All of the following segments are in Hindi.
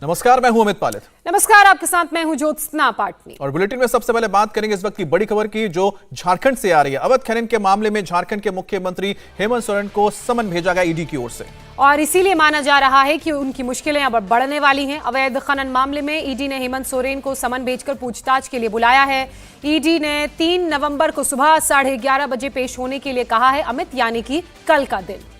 नमस्कार, मैं हूं अमित पालित। नमस्कार, आपके साथ मैं हूं ज्योत्सना पाटनी। और बुलेटिन में सबसे पहले बात करेंगे इस वक्त की बड़ी खबर की जो झारखंड से आ रही है। अवैध खनन के मामले में झारखंड के मुख्यमंत्री हेमंत सोरेन को समन भेजा गया ईडी की ओर से, और इसीलिए माना जा रहा है कि उनकी मुश्किलें अब बढ़ने वाली हैं। अवैध खनन मामले में ईडी ने हेमंत सोरेन को समन भेजकर पूछताछ के लिए बुलाया है। ईडी ने 3 नवंबर को सुबह 11:30 बजे पेश होने के लिए कहा है, अमित, यानी कि कल का दिन।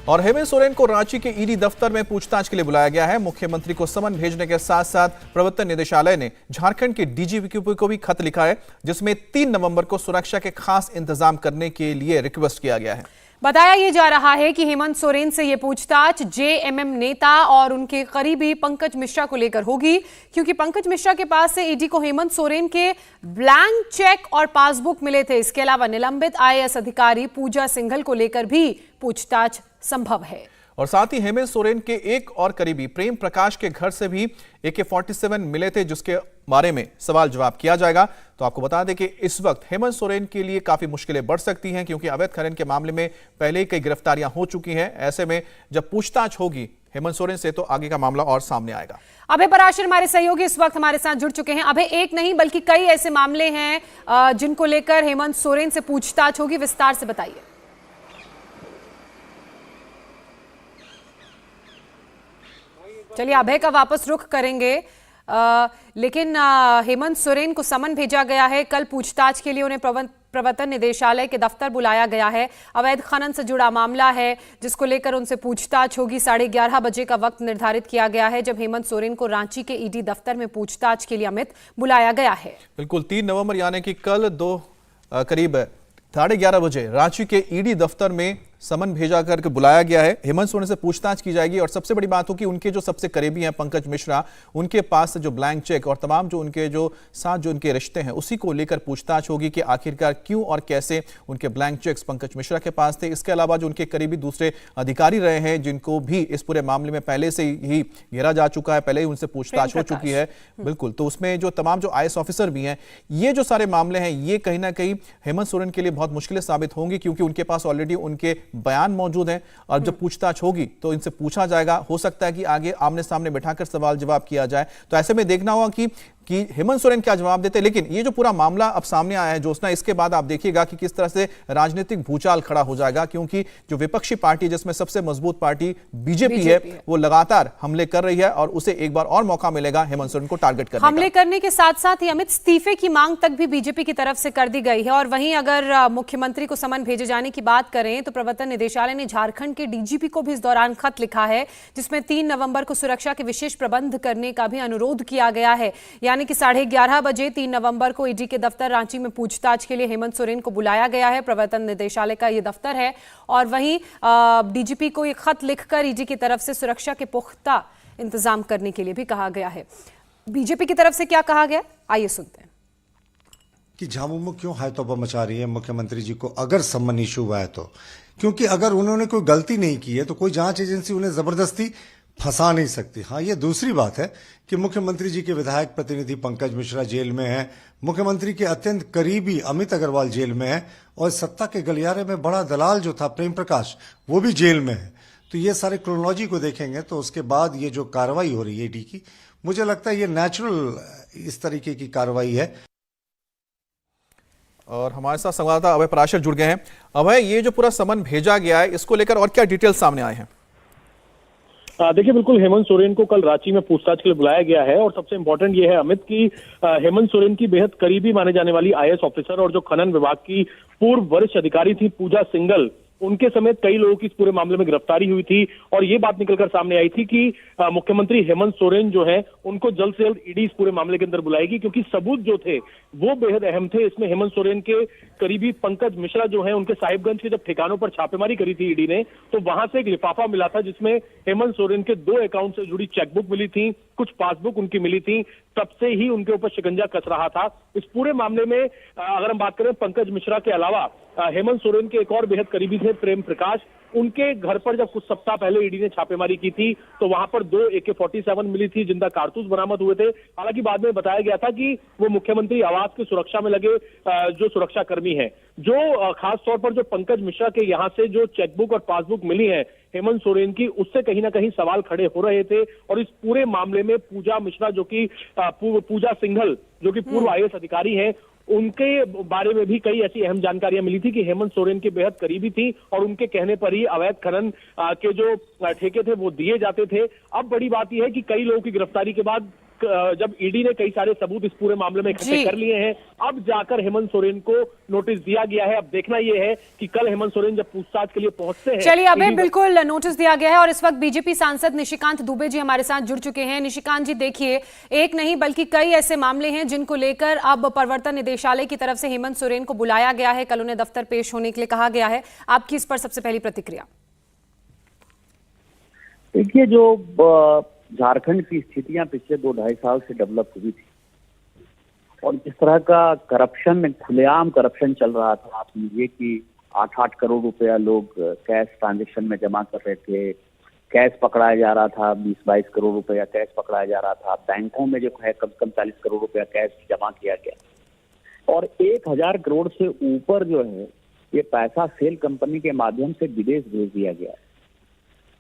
और हेमंत सोरेन को रांची के ईडी दफ्तर में पूछताछ के लिए बुलाया गया है। मुख्यमंत्री को समन भेजने के साथ साथ प्रवर्तन निदेशालय ने झारखंड के डीजीपी को भी खत लिखा है, जिसमें 3 नवंबर को सुरक्षा के खास इंतजाम करने के लिए रिक्वेस्ट किया गया है। बताया यह जा रहा है कि हेमंत सोरेन से यह पूछताछ जेएमएम नेता और उनके करीबी पंकज मिश्रा को लेकर होगी, क्योंकि पंकज मिश्रा के पास से ईडी को हेमंत सोरेन के ब्लैंक चेक और पासबुक मिले थे। इसके अलावा निलंबित आईएएस अधिकारी पूजा सिंघल को लेकर भी पूछताछ संभव है। और साथ ही हेमंत सोरेन के एक और करीबी प्रेम प्रकाश के घर से भी AK-47 मिले थे, जिसके बारे में सवाल जवाब किया जाएगा। तो आपको बता दें कि इस वक्त हेमंत सोरेन के लिए काफी मुश्किलें बढ़ सकती हैं, क्योंकि अवैध खनन के मामले में पहले ही कई गिरफ्तारियां हो चुकी हैं। ऐसे में जब पूछताछ होगी हेमंत सोरेन से, तो आगे का मामला और सामने आएगा। अभय पराशर हमारे सहयोगी इस वक्त हमारे साथ जुड़ चुके हैं। अभय, एक नहीं बल्कि कई ऐसे मामले हैं जिनको लेकर हेमंत सोरेन से पूछताछ होगी, विस्तार से बताइए। चलिए, अभय का वापस रुख करेंगे, लेकिन हेमंत सोरेन को समन भेजा गया है। कल पूछताछ के लिए उन्हें प्रवर्तन निदेशालय के दफ्तर बुलाया गया है। अवैध खनन से जुड़ा मामला है, जिसको लेकर उनसे पूछताछ होगी। 11:30 बजे का वक्त निर्धारित किया गया है, जब हेमंत सोरेन को रांची के ईडी दफ्तर में पूछताछ के लिए अमित बुलाया गया है। बिल्कुल, 3 नवंबर यानी कि कल करीब 11:30 बजे रांची के ईडी दफ्तर में समन भेजा करके बुलाया गया है। हेमंत सोरेन से पूछताछ की जाएगी। और सबसे बड़ी बात हो कि उनके जो सबसे करीबी हैं पंकज मिश्रा, उनके पास से जो ब्लैंक चेक और तमाम जो उनके साथ जो उनके रिश्ते हैं, उसी को लेकर पूछताछ होगी कि आखिरकार क्यों और कैसे उनके ब्लैंक चेक्स पंकज मिश्रा के पास थे। इसके अलावा जो उनके करीबी दूसरे अधिकारी रहे हैं, जिनको भी इस पूरे मामले में पहले से ही घेरा जा चुका है, पहले ही उनसे पूछताछ हो चुकी है। बिल्कुल, तो उसमें जो तमाम जो आईएएस ऑफिसर भी हैं, ये जो सारे मामले हैं, ये कहीं ना कहीं हेमंत सोरेन के लिए बहुत मुश्किलें साबित होंगी, क्योंकि उनके पास ऑलरेडी उनके बयान मौजूद हैं। और जब पूछताछ होगी तो इनसे पूछा जाएगा। हो सकता है कि आगे आमने सामने बैठाकर सवाल जवाब किया जाए। तो ऐसे में देखना होगा कि हेमंत सोरेन क्या जवाब देते हैं। लेकिन ये जो पूरा मामला अब सामने आया है ज्योत्सना, इसके बाद आप देखिएगा कि किस तरह से राजनीतिक भूचाल खड़ा हो जाएगा, क्योंकि जो विपक्षी पार्टी, जिसमें सबसे मजबूत पार्टी बीजेपी है, वो लगातार हमले कर रही है और उसे एक बार और मौका मिलेगा हेमंत सोरेन को टारगेट करने का। हमले करने के साथ साथ ही अमित, इस्तीफे की मांग तक भी बीजेपी की तरफ से कर दी गई है। और वहीं अगर मुख्यमंत्री को समन भेजे जाने की बात करें तो प्रवर्तन निदेशालय ने झारखंड के डीजीपी को भी इस दौरान खत लिखा है, जिसमें 3 नवंबर को सुरक्षा के विशेष प्रबंध करने का भी अनुरोध किया गया है। यानी कि 11:30 बजे 3 नवंबर को ईडी के दफ्तर रांची में पूछताछ के लिए हेमंत सोरेन को बुलाया गया है। प्रवर्तन निदेशालय का यह दफ्तर है। और वहीं डीजीपी को एक खत लिखकर ईडी की तरफ से सुरक्षा के पुख्ता इंतजाम करने के लिए भी कहा गया है। बीजेपी की तरफ से क्या कहा गया, आइए सुनते हैं। कि झामुमो क्यों हायतौबा मचा रही है मुख्यमंत्री जी को अगर सम्मन इशू हुआ है तो, क्योंकि अगर उन्होंने कोई गलती नहीं की है तो कोई जांच एजेंसी उन्हें जबरदस्ती फंसा नहीं सकती। हाँ, ये दूसरी बात है कि मुख्यमंत्री जी के विधायक प्रतिनिधि पंकज मिश्रा जेल में हैं, मुख्यमंत्री के अत्यंत करीबी अमित अग्रवाल जेल में हैं, और सत्ता के गलियारे में बड़ा दलाल जो था प्रेम प्रकाश, वो भी जेल में है। तो ये सारे क्रोनोलॉजी को देखेंगे तो उसके बाद ये जो कार्रवाई हो रही है ईडी की, मुझे लगता है ये नेचुरल इस तरीके की कार्रवाई है। और हमारे साथ संवाददाता अभय पराशर जुड़ गए हैं। अभय, ये जो पूरा समन भेजा गया है, इसको लेकर और क्या डिटेल्स सामने आए हैं? देखिए, बिल्कुल हेमंत सोरेन को कल रांची में पूछताछ के लिए बुलाया गया है। और सबसे इंपॉर्टेंट ये है अमित की हेमंत सोरेन की बेहद करीबी माने जाने वाली आईएएस ऑफिसर और जो खनन विभाग की पूर्व वरिष्ठ अधिकारी थी पूजा सिंघल, उनके समेत कई लोगों की इस पूरे मामले में गिरफ्तारी हुई थी। और ये बात निकलकर सामने आई थी कि मुख्यमंत्री हेमंत सोरेन जो है उनको जल्द से जल्द ईडी इस पूरे मामले के अंदर बुलाएगी, क्योंकि सबूत जो थे वो बेहद अहम थे। इसमें हेमंत सोरेन के करीबी पंकज मिश्रा जो है, उनके साहिबगंज के जब ठिकानों पर छापेमारी करी थी ईडी ने, तो वहां से एक लिफाफा मिला था जिसमें हेमंत सोरेन के 2 अकाउंट से जुड़ी चेकबुक मिली थी, कुछ पासबुक उनकी मिली थी। तब से ही उनके ऊपर शिकंजा कस रहा था। इस पूरे मामले में अगर हम बात करें पंकज मिश्रा के अलावा हेमंत सोरेन के एक और बेहद करीबी थे प्रेम प्रकाश, उनके घर पर जब कुछ सप्ताह पहले ईडी ने छापेमारी की थी तो वहां पर 2 AK-47 मिली थी, जिनका कारतूस बरामद हुए थे। हालांकि बाद में बताया गया था कि वो मुख्यमंत्री आवास की सुरक्षा में लगे जो सुरक्षा कर्मी हैं, जो खास तौर पर जो पंकज मिश्रा के यहाँ से जो चेकबुक और पासबुक मिली है हेमंत सोरेन की, उससे कहीं ना कहीं सवाल खड़े हो रहे थे। और इस पूरे मामले में पूजा मिश्रा जो कि पूजा सिंघल जो कि पूर्व IAS अधिकारी हैं, उनके बारे में भी कई ऐसी अहम जानकारियां मिली थी कि हेमंत सोरेन के बेहद करीबी थी और उनके कहने पर ही अवैध खनन के जो ठेके थे वो दिए जाते थे। अब बड़ी बात यह है कि कई लोगों की गिरफ्तारी के बाद जब ईडी ने कई सारे सबूत इस पूरे मामले में इकट्ठे कर लिए हैं, अब जाकर हेमंत सोरेन को नोटिस दिया गया है। अब देखना यह है कि कल हेमंत सोरेन जब पूछताछ के लिए पहुंचते हैं। चलिए, अबे बिल्कुल नोटिस दिया गया है और इस वक्त बीजेपी सांसद निशिकांत दुबे जी हमारे साथ जुड़ चुके हैं। निशिकांत जी, देखिए, एक नहीं बल्कि कई ऐसे मामले हैं जिनको लेकर अब प्रवर्तन निदेशालय की तरफ से हेमंत सोरेन को बुलाया गया है, कल उन्हें दफ्तर पेश होने के लिए कहा गया है। आपकी इस पर सबसे पहली प्रतिक्रिया? देखिए, जो झारखंड की स्थितियां पिछले 2-2.5 साल से डेवलप हुई थी और जिस तरह का करप्शन, खुलेआम करप्शन चल रहा था, आप समझिए कि 8-8 करोड़ रुपया लोग कैश ट्रांजैक्शन में जमा कर रहे थे, कैश पकड़ाया जा रहा था, 20-22 करोड़ रुपया कैश पकड़ाया जा रहा था, बैंकों में जो है कम से कम 40 करोड़ रुपया कैश जमा किया गया और 1000 करोड़ से ऊपर जो है ये पैसा सेल कंपनी के माध्यम से विदेश भेज दिया गया।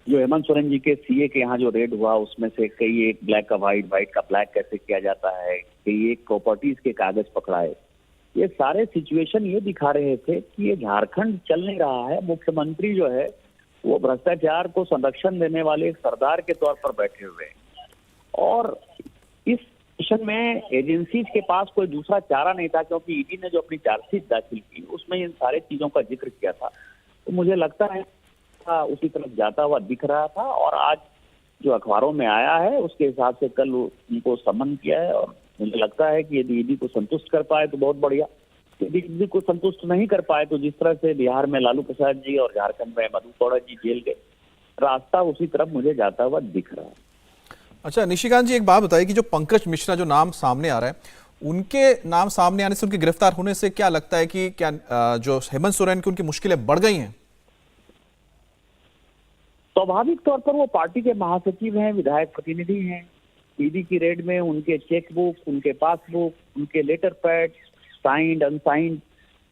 जो हेमंत सोरेन जी के सीए के यहाँ जो रेड हुआ उसमें से कई एक ब्लैक का व्हाइट, व्हाइट का ब्लैक कैसे किया जाता है, कई एक प्रॉपर्टीज के कागज पकड़ाए। ये सारे सिचुएशन ये दिखा रहे थे कि ये झारखंड चल नहीं रहा है। मुख्यमंत्री जो है वो भ्रष्टाचार को संरक्षण देने वाले एक सरदार के तौर पर बैठे हुए हैं और इस मिशन में एजेंसीज के पास कोई दूसरा चारा नहीं था, क्योंकि ईडी ने जो अपनी चार्जशीट दाखिल की उसमें इन सारे चीजों का जिक्र किया था। तो मुझे लगता है उसी तरफ जाता हुआ दिख रहा था और आज जो अखबारों में आया है उसके हिसाब से कल उनको समन किया है और मुझे लगता है कि यदि ईडी को संतुष्ट कर पाए तो बहुत बढ़िया, यदि ईडी को संतुष्ट नहीं कर पाए तो जिस तरह से बिहार में लालू प्रसाद जी और झारखंड में मधु कौड़ा जी जेल गए, रास्ता उसी तरफ मुझे जाता हुआ दिख रहा है। अच्छा निशिकांत जी, एक बात बताइए कि जो पंकज मिश्रा जो नाम सामने आ रहा है, उनके नाम सामने आने से, उनके गिरफ्तार होने से क्या लगता है कि क्या जो हेमंत सोरेन की उनकी मुश्किलें बढ़ गई हैं? स्वाभाविक तौर पर वो पार्टी के महासचिव हैं, विधायक प्रतिनिधि हैं। ईडी की रेड में उनके चेकबुक, उनके पासबुक, उनके लेटर पैड, साइंड अनसाइंड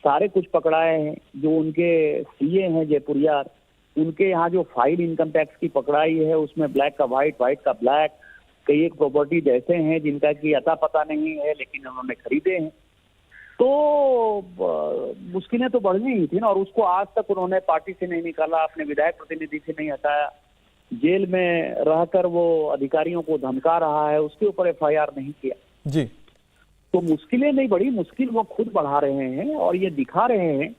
सारे कुछ पकड़ाए हैं। जो उनके सीए हैं जयपुरियार, उनके यहाँ जो फाइल इनकम टैक्स की पकड़ाई है उसमें ब्लैक का व्हाइट, व्हाइट का ब्लैक, कई एक प्रॉपर्टीज ऐसे हैं जिनका कि अता पता नहीं है लेकिन उन्होंने खरीदे हैं। तो मुश्किलें तो बढ़नी ही थी ना, और उसको आज तक उन्होंने पार्टी से नहीं निकाला, अपने विधायक प्रतिनिधि से नहीं हटाया, जेल में रहकर वो अधिकारियों को धमका रहा है, उसके ऊपर FIR नहीं किया जी। तो मुश्किलें नहीं बढ़ी, मुश्किल वो खुद बढ़ा रहे हैं और ये दिखा रहे हैं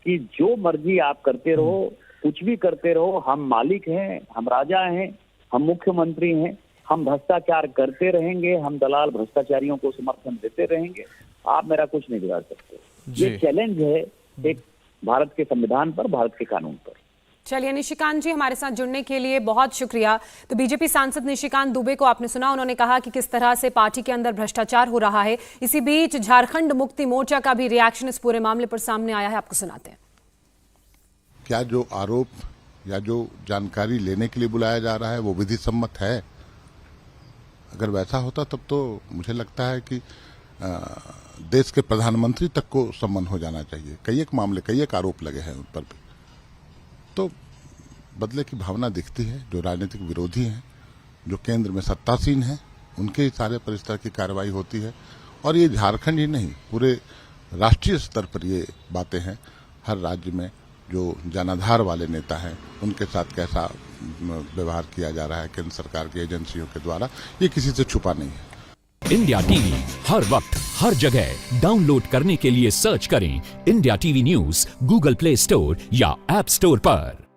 कि जो मर्जी आप करते रहो, कुछ भी करते रहो, हम मालिक हैं, हम राजा हैं, हम मुख्यमंत्री हैं, हम भ्रष्टाचार करते रहेंगे, हम दलाल भ्रष्टाचारियों को समर्थन देते रहेंगे, आप मेरा कुछ नहीं बिगाड़ सकते। ये चैलेंज है एक भारत के संविधान पर, भारत के कानून पर। चलिए निशिकांत जी, हमारे साथ जुड़ने के लिए बहुत शुक्रिया। तो बीजेपी सांसद निशिकांत दुबे को आपने सुना, उन्होंने कहा कि किस तरह से पार्टी के अंदर भ्रष्टाचार हो रहा है। इसी बीच झारखंड मुक्ति मोर्चा का भी रिएक्शन इस पूरे मामले पर सामने आया है, आपको सुनाते हैं। क्या जो आरोप या जो जानकारी लेने के लिए बुलाया जा रहा है वो विधि सम्मत है? अगर वैसा होता तब तो मुझे लगता है कि देश के प्रधानमंत्री तक को सम्मन हो जाना चाहिए। कई एक मामले, कई एक आरोप लगे हैं उन पर भी, तो बदले की भावना दिखती है। जो राजनीतिक विरोधी हैं, जो केंद्र में सत्तासीन हैं, उनके इशारे पर इस तरह की कार्रवाई होती है। और ये झारखंड ही नहीं, पूरे राष्ट्रीय स्तर पर ये बातें हैं। हर राज्य में जो जनाधार वाले नेता हैं उनके साथ कैसा व्यवहार किया जा रहा है केंद्र सरकार की एजेंसियों के द्वारा, ये किसी से छुपा नहीं है। इंडिया टीवी हर वक्त हर जगह डाउनलोड करने के लिए सर्च करें India TV news Google play store या ऐप स्टोर पर।